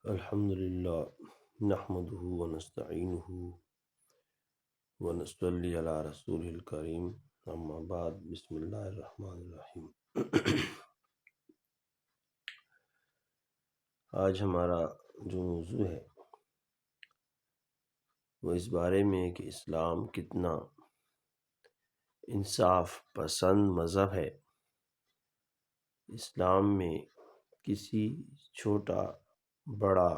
الحمد للہ نحمده ونستعینه ونصلی علی رسول الکریم اما بعد بسم اللہ الرحمن الرحیم۔ آج ہمارا جو موضوع ہے وہ اس بارے میں ہے کہ اسلام کتنا انصاف پسند مذہب ہے۔ اسلام میں کسی چھوٹا بڑا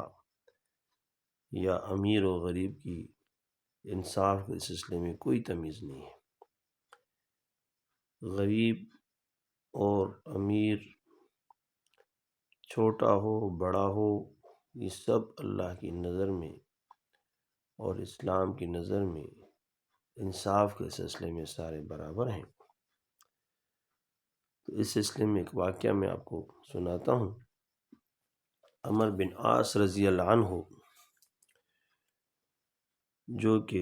یا امیر و غریب کی انصاف کے سلسلے میں کوئی تمیز نہیں ہے۔ غریب اور امیر، چھوٹا ہو بڑا ہو، یہ سب اللہ کی نظر میں اور اسلام کی نظر میں انصاف کے سلسلے میں سارے برابر ہیں۔ تو اس سلسلے میں ایک واقعہ میں آپ کو سناتا ہوں۔ عمر بن عاص رضی اللہ عنہ، جو کہ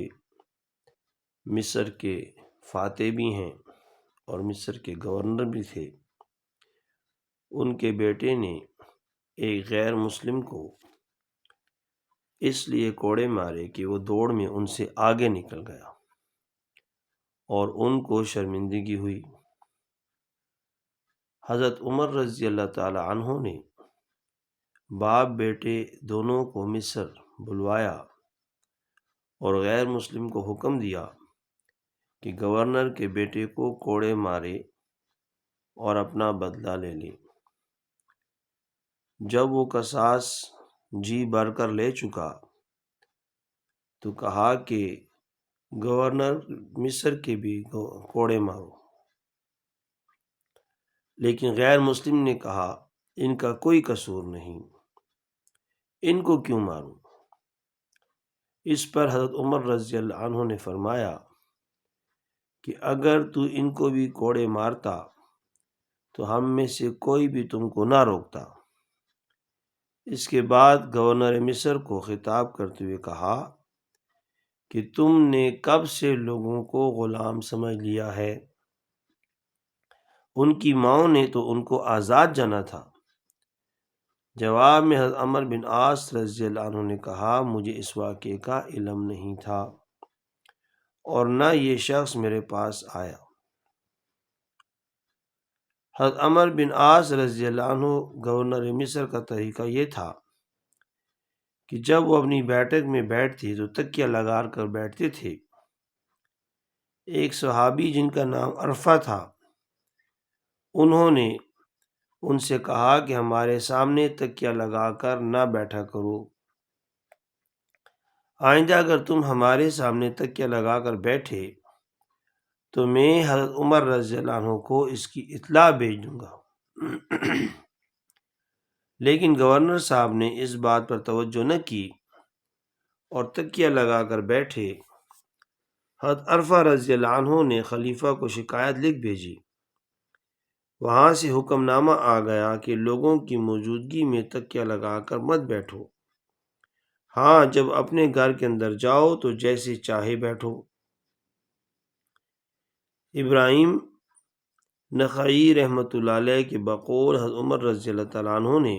مصر کے فاتح بھی ہیں اور مصر کے گورنر بھی تھے، ان کے بیٹے نے ایک غیر مسلم کو اس لیے کوڑے مارے کہ وہ دوڑ میں ان سے آگے نکل گیا اور ان کو شرمندگی ہوئی۔ حضرت عمر رضی اللہ تعالی عنہ نے باپ بیٹے دونوں کو مصر بلوایا اور غیر مسلم کو حکم دیا کہ گورنر کے بیٹے کو کوڑے مارے اور اپنا بدلہ لے لے۔ جب وہ قصاص جی بھر کر لے چکا تو کہا کہ گورنر مصر کے بھی کوڑے مارو، لیکن غیر مسلم نے کہا ان کا کوئی قصور نہیں، ان کو کیوں ماروں؟ اس پر حضرت عمر رضی اللہ عنہ نے فرمایا کہ اگر تو ان کو بھی کوڑے مارتا تو ہم میں سے کوئی بھی تم کو نہ روکتا۔ اس کے بعد گورنر مصر کو خطاب کرتے ہوئے کہا کہ تم نے کب سے لوگوں کو غلام سمجھ لیا ہے؟ ان کی ماؤں نے تو ان کو آزاد جانا تھا۔ جواب میں حضرت عمر بن عاص رضی اللہ عنہ نے کہا مجھے اس واقعے کا علم نہیں تھا اور نہ یہ شخص میرے پاس آیا۔ حضرت عمر بن عاص رضی اللہ عنہ گورنر مصر کا طریقہ یہ تھا کہ جب وہ اپنی بیٹھک میں بیٹھتے تو تکیہ لگا کر بیٹھتے تھے۔ ایک صحابی جن کا نام عرفہ تھا، انہوں نے ان سے کہا کہ ہمارے سامنے تکیہ لگا کر نہ بیٹھا کرو، آئندہ اگر تم ہمارے سامنے تکیہ لگا کر بیٹھے تو میں حضرت عمر رضی اللہ عنہ کو اس کی اطلاع بھیج دوں گا۔ لیکن گورنر صاحب نے اس بات پر توجہ نہ کی اور تکیہ لگا کر بیٹھے۔ حضرت عرفہ رضی اللہ عنہ نے خلیفہ کو شکایت لکھ بھیجی۔ وہاں سے حکم نامہ آ گیا کہ لوگوں کی موجودگی میں تکیہ لگا کر مت بیٹھو، ہاں جب اپنے گھر کے اندر جاؤ تو جیسے چاہے بیٹھو۔ ابراہیم نخعی رحمۃ اللہ علیہ کے بقول حضرت عمر رضی اللہ تعالیٰ عنہ نے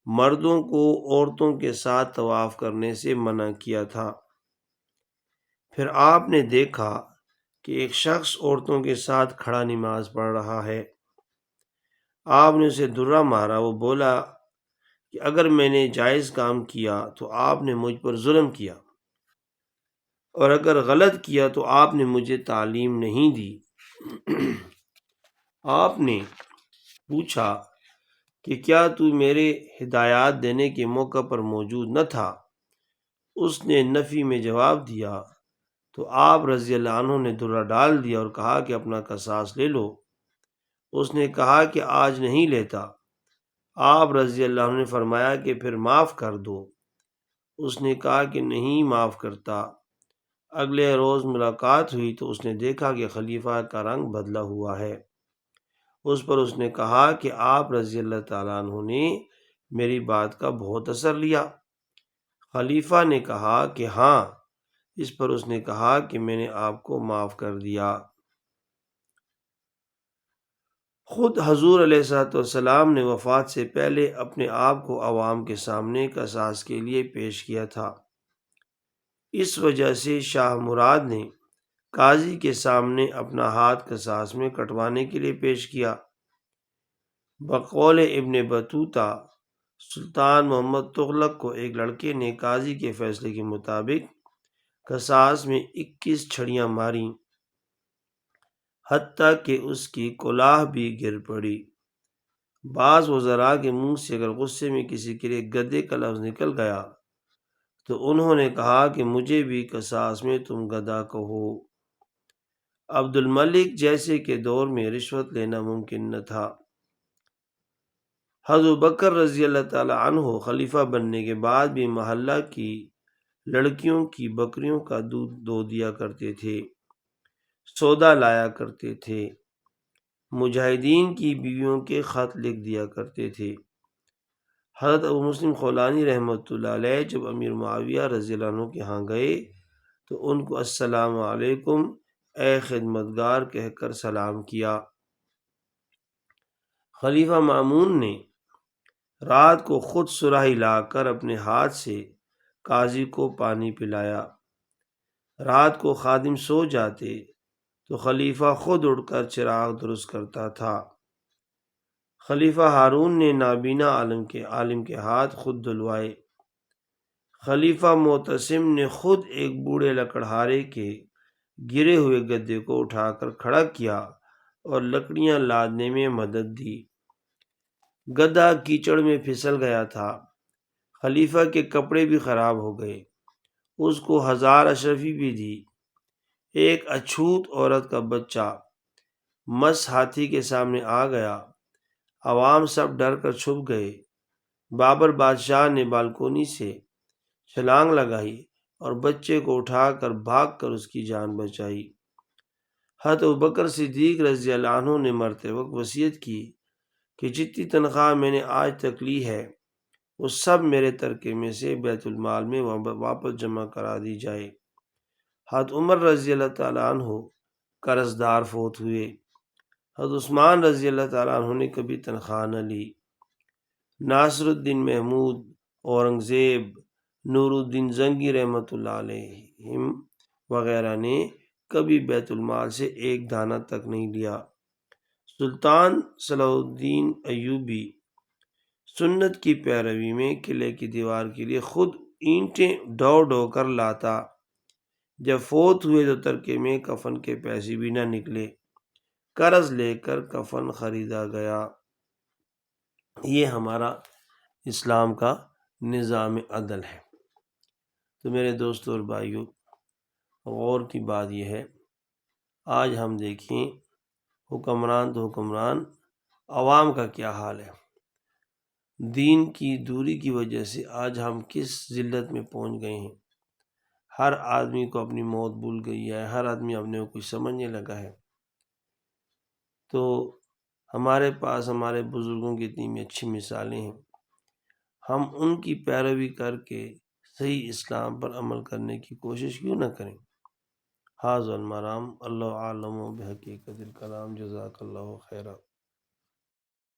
مردوں کو عورتوں کے ساتھ طواف کرنے سے منع کیا تھا۔ پھر آپ نے دیکھا کہ ایک شخص عورتوں کے ساتھ کھڑا نماز پڑھ رہا ہے۔ آپ نے اسے درہ مارا۔ وہ بولا کہ اگر میں نے جائز کام کیا تو آپ نے مجھ پر ظلم کیا، اور اگر غلط کیا تو آپ نے مجھے تعلیم نہیں دی۔ آپ نے پوچھا کہ کیا تو میرے ہدایات دینے کے موقع پر موجود نہ تھا؟ اس نے نفی میں جواب دیا تو آپ رضی اللہ عنہ نے درہ ڈال دیا اور کہا کہ اپنا قصاص لے لو۔ اس نے کہا کہ آج نہیں لیتا۔ آپ رضی اللہ عنہ نے فرمایا کہ پھر معاف کر دو۔ اس نے کہا کہ نہیں معاف کرتا۔ اگلے روز ملاقات ہوئی تو اس نے دیکھا کہ خلیفہ کا رنگ بدلا ہوا ہے۔ اس پر اس نے کہا کہ آپ رضی اللہ تعالیٰ عنہ نے میری بات کا بہت اثر لیا۔ خلیفہ نے کہا کہ ہاں۔ اس پر اس نے کہا کہ میں نے آپ کو معاف کر دیا۔ خود حضور علیہ الصلوۃ والسلام نے وفات سے پہلے اپنے آپ کو عوام کے سامنے قصاص کے لیے پیش کیا تھا۔ اس وجہ سے شاہ مراد نے قاضی کے سامنے اپنا ہاتھ قصاص میں کٹوانے کے لیے پیش کیا۔ بقول ابن بطوطہ، سلطان محمد تغلق کو ایک لڑکے نے قاضی کے فیصلے کے مطابق قصاص میں 21 چھڑیاں ماریں، حتیٰ کہ اس کی کلاه بھی گر پڑی۔ بعض وزراء کے منہ سے اگر غصے میں کسی کے لیے گدھے کا لفظ نکل گیا تو انہوں نے کہا کہ مجھے بھی قصاص میں تم گدھا کہو۔ عبد الملک جیسے کے دور میں رشوت لینا ممکن نہ تھا۔ حضرت بکر رضی اللہ تعالی عنہ خلیفہ بننے کے بعد بھی محلہ کی لڑکیوں کی بکریوں کا دودھ دو دیا کرتے تھے، سودا لایا کرتے تھے، مجاہدین کی بیویوں کے خط لکھ دیا کرتے تھے۔ حضرت ابو مسلم خولانی رحمۃ اللہ علیہ جب امیر معاویہ رضی اللہ عنہ کے ہاں گئے تو ان کو السلام علیکم اے خدمتگار کہہ کر سلام کیا۔ خلیفہ مامون نے رات کو خود سراہی لا کر اپنے ہاتھ سے قاضی کو پانی پلایا۔ رات کو خادم سو جاتے تو خلیفہ خود اٹھ کر چراغ درست کرتا تھا۔ خلیفہ ہارون نے نابینا عالم کے ہاتھ خود دھلوائے۔ خلیفہ معتصم نے خود ایک بوڑھے لکڑہارے کے گرے ہوئے گدھے کو اٹھا کر کھڑا کیا اور لکڑیاں لادنے میں مدد دی۔ گدھا کیچڑ میں پھسل گیا تھا، خلیفہ کے کپڑے بھی خراب ہو گئے، اس کو 1000 اشرفی بھی دی۔ ایک اچھوت عورت کا بچہ مس ہاتھی کے سامنے آ گیا، عوام سب ڈر کر چھپ گئے۔ بابر بادشاہ نے بالکونی سے چھلانگ لگائی اور بچے کو اٹھا کر بھاگ کر اس کی جان بچائی۔ حضرت ابوبکر صدیق رضی اللہ عنہ نے مرتے وقت وصیت کی کہ جتنی تنخواہ میں نے آج تک لی ہے وہ سب میرے ترکے میں سے بیت المال میں واپس جمع کرا دی جائے۔ حضرت عمر رضی اللہ تعالیٰ عنہ قرض دار فوت ہوئے۔ حضرت عثمان رضی اللہ تعالیٰ عنہ نے کبھی تنخواہ نہ لی۔ ناصر الدین محمود، اورنگزیب، نور الدین زنگی رحمۃ اللہ علیہم وغیرہ نے کبھی بیت المال سے ایک دانہ تک نہیں لیا۔ سلطان صلاح الدین ایوبی سنت کی پیروی میں قلعے کی دیوار کے لیے خود اینٹیں ڈھو ڈھو کر لاتا۔ جب فوت ہوئے تو ترکے میں کفن کے پیسے بھی نہ نکلے، قرض لے کر کفن خریدا گیا۔ یہ ہمارا اسلام کا نظام عدل ہے۔ تو میرے دوستوں اور بھائیوں، غور کی بات یہ ہے، آج ہم دیکھیں حکمران تو حکمران، عوام کا کیا حال ہے۔ دین کی دوری کی وجہ سے آج ہم کس ذلت میں پہنچ گئے ہیں۔ ہر آدمی کو اپنی موت بھول گئی ہے، ہر آدمی اپنے کو کچھ سمجھنے لگا ہے۔ تو ہمارے پاس ہمارے بزرگوں کی اتنی اچھی مثالیں ہیں، ہم ان کی پیروی کر کے صحیح اسلام پر عمل کرنے کی کوشش کیوں نہ کریں۔ حاذا المرام، اللہ عالم بحقیقت الکلام، جزاک اللہ خیرہ۔